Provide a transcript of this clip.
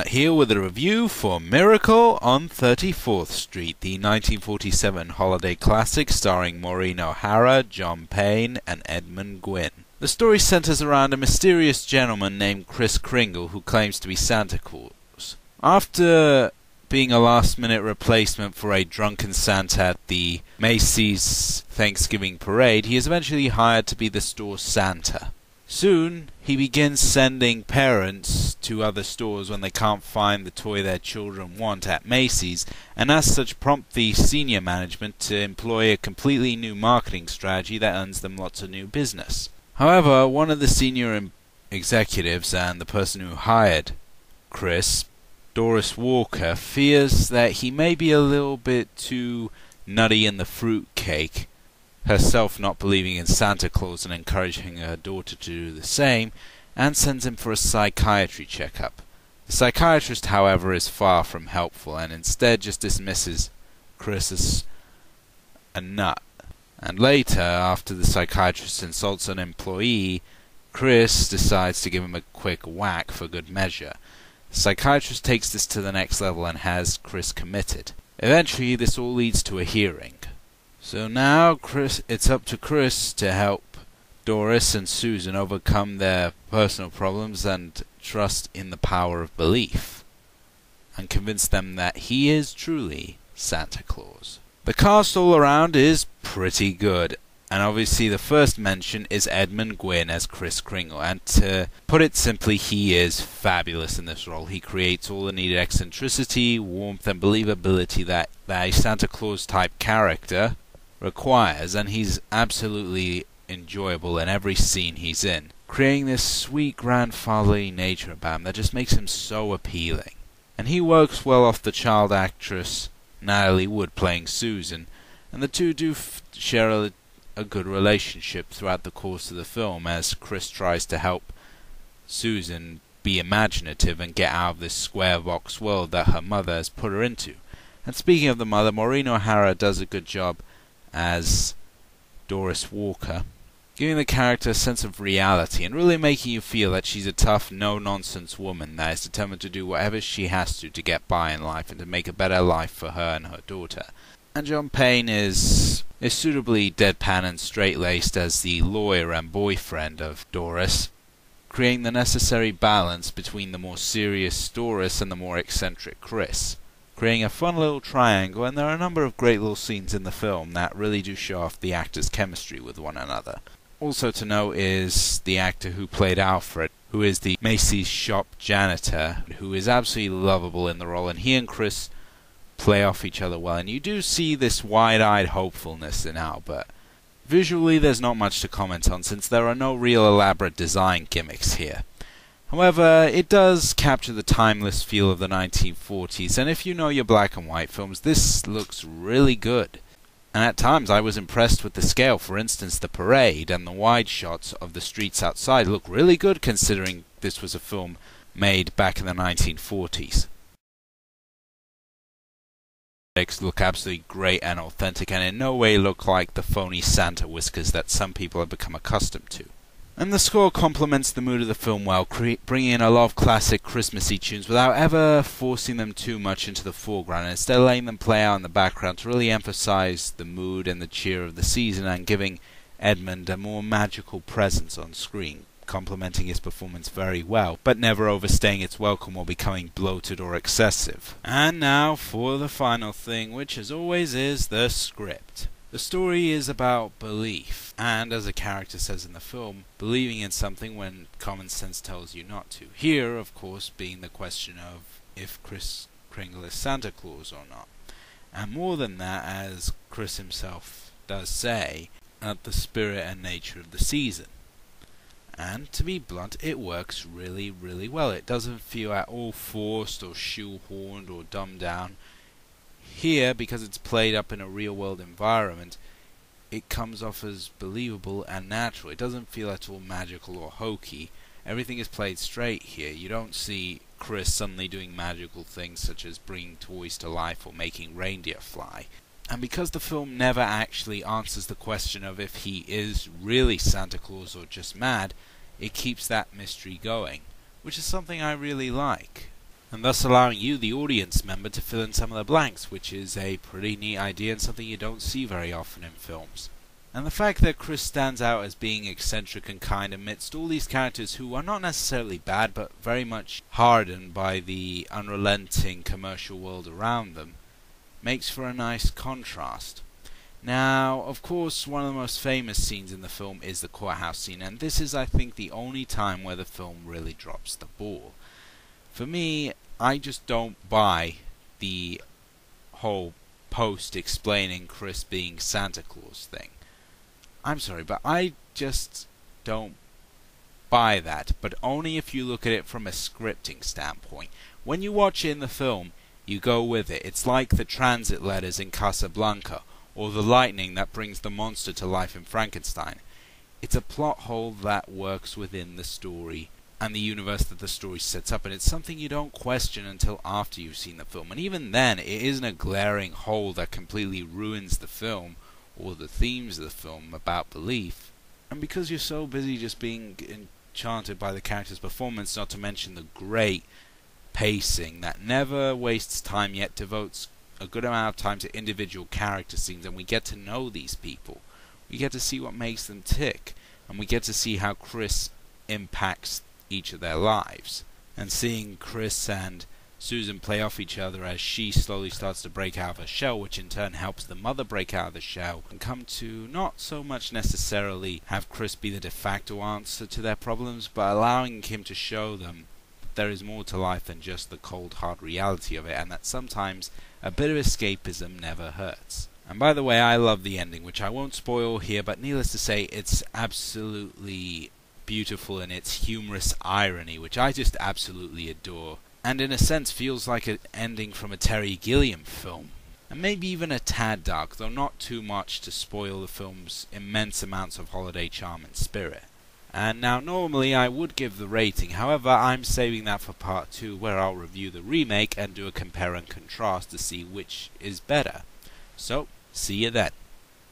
Matt here with a review for Miracle on 34th Street, the 1947 holiday classic starring Maureen O'Hara, John Payne, and Edmund Gwenn. The story centers around a mysterious gentleman named Kris Kringle who claims to be Santa Claus. After being a last-minute replacement for a drunken Santa at the Macy's Thanksgiving parade, he is eventually hired to be the store's Santa. Soon, he begins sending parents to other stores when they can't find the toy their children want at Macy's, and as such prompt the senior management to employ a completely new marketing strategy that earns them lots of new business. However, one of the senior executives and the person who hired Kris, Doris Walker, fears that he may be a little bit too nutty in the fruitcake, herself not believing in Santa Claus and encouraging her daughter to do the same, and sends him for a psychiatry checkup. The psychiatrist, however, is far from helpful and instead just dismisses Kris as a nut. And later, after the psychiatrist insults an employee, Kris decides to give him a quick whack for good measure. The psychiatrist takes this to the next level and has Kris committed. Eventually, this all leads to a hearing. So now it's up to Kris to help Doris and Susan overcome their personal problems and trust in the power of belief, and convince them that he is truly Santa Claus. The cast all around is pretty good, and obviously the first mention is Edmund Gwenn as Kris Kringle, and to put it simply, he is fabulous in this role. He creates all the needed eccentricity, warmth, and believability that a Santa Claus type character requires, and he's absolutely enjoyable in every scene he's in, creating this sweet grandfatherly nature about him that just makes him so appealing. And he works well off the child actress Natalie Wood playing Susan, and the two do share a good relationship throughout the course of the film as Kris tries to help Susan be imaginative and get out of this square box world that her mother has put her into. And speaking of the mother, Maureen O'Hara does a good job as Doris Walker, giving the character a sense of reality and really making you feel that she's a tough, no-nonsense woman that is determined to do whatever she has to get by in life and to make a better life for her and her daughter. And John Payne is suitably deadpan and straight-laced as the lawyer and boyfriend of Doris, creating the necessary balance between the more serious Doris and the more eccentric Kris, creating a fun little triangle. And there are a number of great little scenes in the film that really do show off the actors' chemistry with one another. Also to note is the actor who played Alfred, who is the Macy's shop janitor, who is absolutely lovable in the role, and he and Kris play off each other well, and you do see this wide-eyed hopefulness in Albert. Visually, there's not much to comment on since there are no real elaborate design gimmicks here. However, it does capture the timeless feel of the 1940s, and if you know your black and white films, this looks really good. And at times I was impressed with the scale. For instance, the parade and the wide shots of the streets outside look really good considering this was a film made back in the 1940s. Look absolutely great and authentic, and in no way look like the phony Santa whiskers that some people have become accustomed to. And the score complements the mood of the film well, bringing in a lot of classic Christmassy tunes without ever forcing them too much into the foreground, and instead letting them play out in the background to really emphasize the mood and the cheer of the season, and giving Edmund a more magical presence on screen, complementing his performance very well, but never overstaying its welcome or becoming bloated or excessive. And now for the final thing, which as always is the script. The story is about belief, and as the character says in the film, believing in something when common sense tells you not to. Here, of course, being the question of if Kris Kringle is Santa Claus or not. And more than that, as Kris himself does say, at the spirit and nature of the season. And to be blunt, it works really, really well. It doesn't feel at all forced or shoehorned or dumbed down. Here, because it's played up in a real-world environment, it comes off as believable and natural. It doesn't feel at all magical or hokey. Everything is played straight here. You don't see Kris suddenly doing magical things such as bringing toys to life or making reindeer fly. And because the film never actually answers the question of if he is really Santa Claus or just mad, it keeps that mystery going, which is something I really like. and thus allowing you, the audience member, to fill in some of the blanks, which is a pretty neat idea and something you don't see very often in films. And the fact that Kris stands out as being eccentric and kind amidst all these characters who are not necessarily bad, but very much hardened by the unrelenting commercial world around them, makes for a nice contrast. Now, of course, one of the most famous scenes in the film is the courthouse scene, and this is, I think, the only time where the film really drops the ball. For me, I just don't buy the whole post-explaining Kris being Santa Claus thing. I'm sorry, but I just don't buy that, but only if you look at it from a scripting standpoint. When you watch it in the film, you go with it. It's like the transit letters in Casablanca, or the lightning that brings the monster to life in Frankenstein. It's a plot hole that works within the story and the universe that the story sets up, and it's something you don't question until after you've seen the film. And even then, it isn't a glaring hole that completely ruins the film or the themes of the film about belief. And because you're so busy just being enchanted by the character's performance, not to mention the great pacing that never wastes time yet devotes a good amount of time to individual character scenes, and we get to know these people. We get to see what makes them tick, and we get to see how Kris impacts each of their lives. And seeing Kris and Susan play off each other as she slowly starts to break out of her shell, which in turn helps the mother break out of the shell, and come to not so much necessarily have Kris be the de facto answer to their problems, but allowing him to show them that there is more to life than just the cold hard reality of it, and that sometimes a bit of escapism never hurts. And by the way, I love the ending, which I won't spoil here, but needless to say, it's absolutely beautiful in its humorous irony, which I just absolutely adore, and in a sense feels like an ending from a Terry Gilliam film, and maybe even a tad dark, though not too much to spoil the film's immense amounts of holiday charm and spirit. And now normally I would give the rating, however I'm saving that for part 2, where I'll review the remake and do a compare and contrast to see which is better. So, see you then.